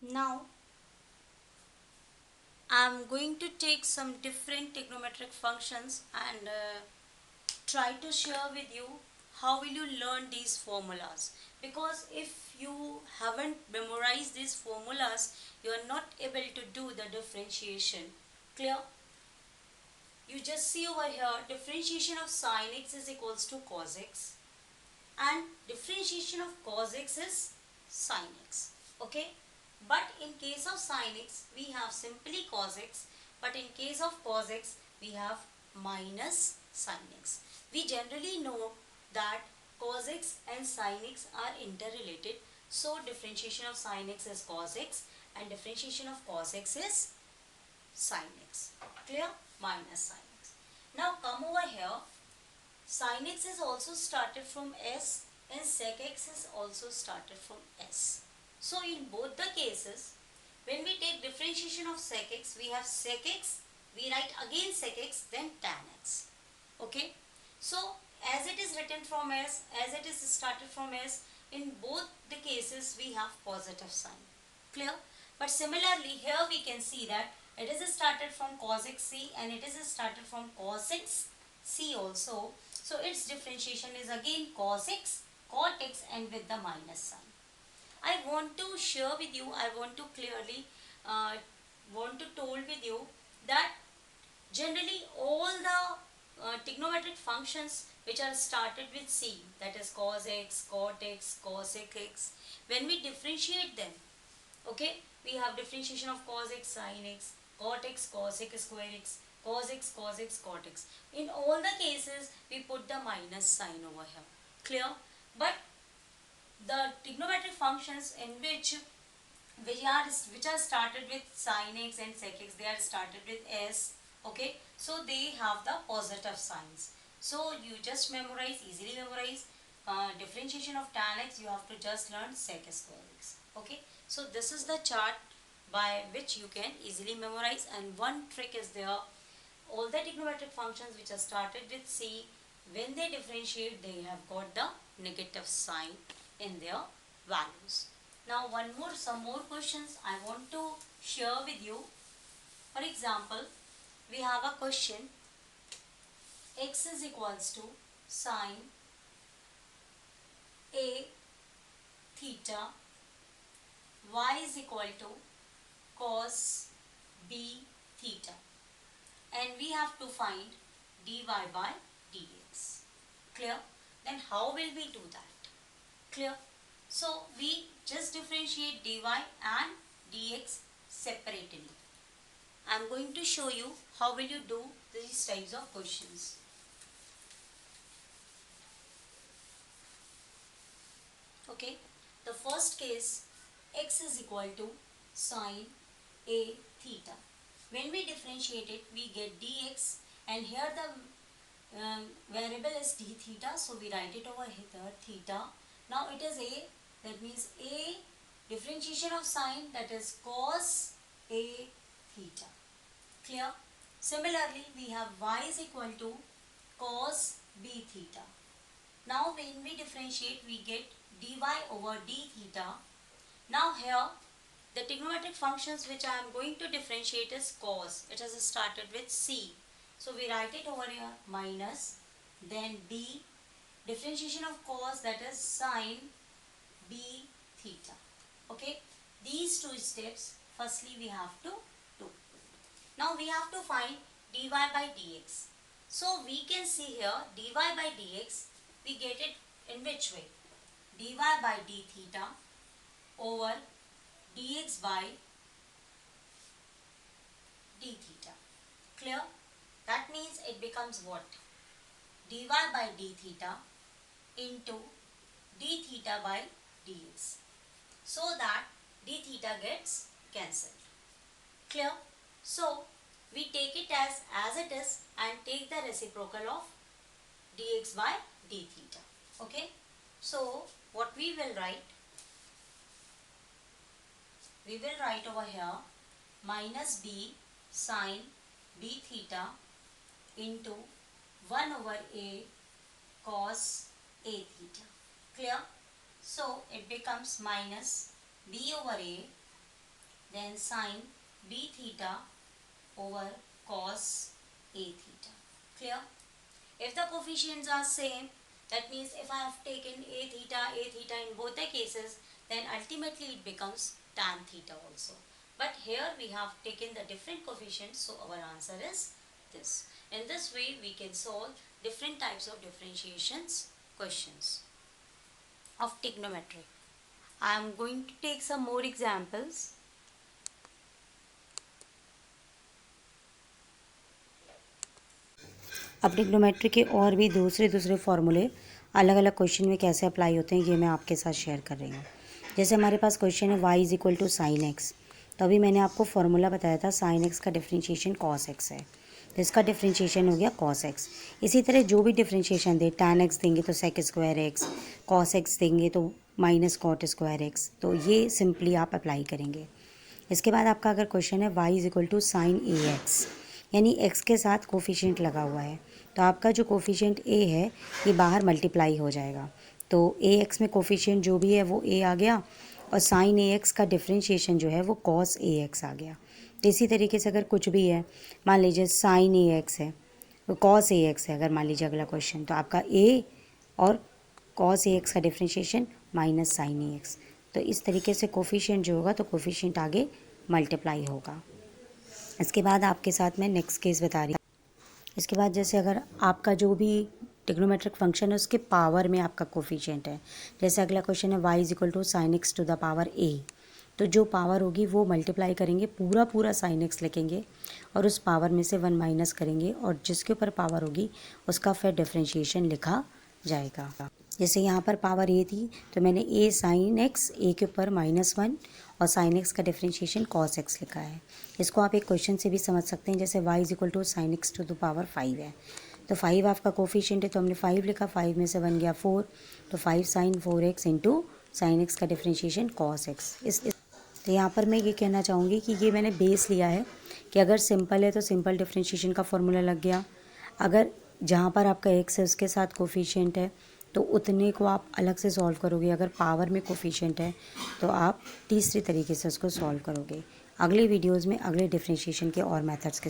Now I'm going to take some different trigonometric functions and try to share with you how will you learn these formulas, because if you haven't memorized these formulas you are not able to do the differentiation. Clear? You just see over here, differentiation of sin x is equals to cos x and differentiation of cos x is sin x. Okay, but in case of sin x we have simply cos x, but in case of cos x we have minus sin x. We generally know that cos x and sin x are interrelated, so differentiation of sin x is cos x and differentiation of cos x is sin x. Clear? Minus sin x. Now come over here. Sin x is also started from S and sec x is also started from S. So in both the cases, when we take differentiation of sec x, we have sec x, we write again sec x, then tan x. Okay. So as it is written from S, as it is started from S, in both the cases we have positive sign. Clear? But similarly here we can see that it is started from cos x c and it is started from cos x c also. So its differentiation is again cos x, cot x and with the minus sign. I want to share with you, I want to clearly told with you that generally all the trigonometric functions which are started with c, that is cos x, cot x, cosec x, when we differentiate them, okay, we have differentiation of cos x sin x, cot x cosec square x, cos x cot x. In all the cases we put the minus sign over here. Clear? But the trigonometric functions in which are started with sin x and sec x, they are started with s. Okay, so they have the positive signs. So you just memorize, easily memorize differentiation of tan x, you have to just learn sec square x. Okay, so this is the chart by which you can easily memorize, and one trick is there. All the trigonometric functions which are started with c, when they differentiate they have got the negative sign in their values. Now some more questions I want to share with you. For example, we have a question, x is equals to sine a theta, y is equal to cos b theta, and we have to find dy by dx. Clear? Then how will we do that? Clear? So we just differentiate dy and dx separately. I am going to show you how will you do these types of questions. Okay, the first case, x is equal to sine a theta. When we differentiate it, we get dx, and here the variable is d theta, so we write it over here theta. Now it is a, that means a differentiation of sine, that is cos a theta. Clear? Similarly, we have y is equal to cos b theta. Now when we differentiate, we get dy over d theta. Now here, the trigonometric functions which I am going to differentiate is cos. It has started with c. So we write it over here, minus, then b, differentiation of cos, that is sine b theta. Okay, these two steps firstly we have to do. Now we have to find dy by dx. So we can see here dy by dx, we get it in which way? Dy by d theta over dx by d theta. Clear? That means it becomes what? Dy by d theta into d theta by dx, so that d theta gets cancelled. Clear? So we take it as it is and take the reciprocal of dx by d theta. Okay, so what we will write? We will write over here minus b sine b theta into 1 over a cos a theta. Clear? So it becomes minus b over a then sin b theta over cos a theta. Clear? If the coefficients are same, that means if I have taken a theta in both the cases, then ultimately it becomes tan theta also. But here we have taken the different coefficients, so our answer is this. In this way we can solve different types of differentiations questions of trigonometry. I am going to take some more examples. अब trigonometry के और भी दूसरे फार्मूले अलग अलग question में कैसे अप्लाई होते हैं ये मैं आपके साथ शेयर कर रही हूँ। जैसे हमारे पास क्वेश्चन है y is equal to sine x, तो अभी मैंने आपको फार्मूला बताया था साइन एक्स का डिफ्रेंशिएशन कॉस एक्स है, तो इसका डिफ्रेंशिएशन हो गया कॉस एक्स। इसी तरह जो भी डिफ्रेंशिएशन दे, टैन एक्स देंगे तो sec square x, cos x देंगे तो माइनस कॉट स्क्वायर एक्स, तो ये सिंपली आप अप्लाई करेंगे। इसके बाद आपका अगर क्वेश्चन है y is equal to sine a x, यानी x के साथ कोफिशिएंट लगा हुआ है, तो आपका जो कोफिशिएंट a है ये बाहर मल्टीप्लाई हो जाएगा, तो ax में कोफिशिएंट जो भी है वो a आ गया और साइन ax का डिफ्रेंशिएशन जो है वो कॉस ax आ गया। तो इसी तरीके से अगर कुछ भी है, मान लीजिए साइन ax है, तो कॉस ax है, अगर मान लीजिए अगला क्वेश्चन, तो आपका a और कॉस ax का डिफ्रेंशिएशन माइनस साइन ax, तो इस तरीके से कोफिशिएंट जो होगा तो कोफिशिएंट आगे मल्टीप्लाई होगा। इसके बाद आपके साथ मैं नेक्स्ट केस बता रही हूँ। इसके बाद जैसे अगर आपका जो भी ट्रिग्नोमेट्रिक फंक्शन है उसके पावर में आपका कोफिशिएंट है, जैसे अगला क्वेश्चन है y is equal to sine x to the power a, तो जो पावर होगी वो मल्टीप्लाई करेंगे, पूरा साइन एक्स लिखेंगे और उस पावर में से 1 माइनस करेंगे और जिसके ऊपर पावर होगी उसका फिर डिफ्रेंशिएशन लिखा जाएगा। जैसे यहाँ पर पावर a थी तो मैंने a साइन एक्स, a के ऊपर -1 और साइन एक्स का डिफ्रेंशिएशन कॉस एक्स लिखा है। इसको आप एक क्वेश्चन से भी समझ सकते हैं, जैसे y is equal to sine x to the power 5 है, तो 5 आपका कोफिशिएंट है तो हमने 5 लिखा, 5 में से 1 गया 4, तो 5 sine 4x into sine x का डिफ्रेंशिएशन कॉस एक्स। तो यहाँ पर मैं ये कहना चाहूँगी कि ये मैंने बेस लिया है कि अगर सिंपल है तो सिंपल डिफ्रेंशिएशन का फॉर्मूला लग गया, अगर जहाँ पर आपका एक्स है उसके साथ कोफिशिएंट है तो उतने को आप अलग से सॉल्व करोगे, अगर पावर में कोफिशिएंट है तो आप तीसरे तरीके से उसको सॉल्व करोगे। अगले वीडियोज़ में अगले डिफ्रेंशिएशन के और मेथड्स के साथ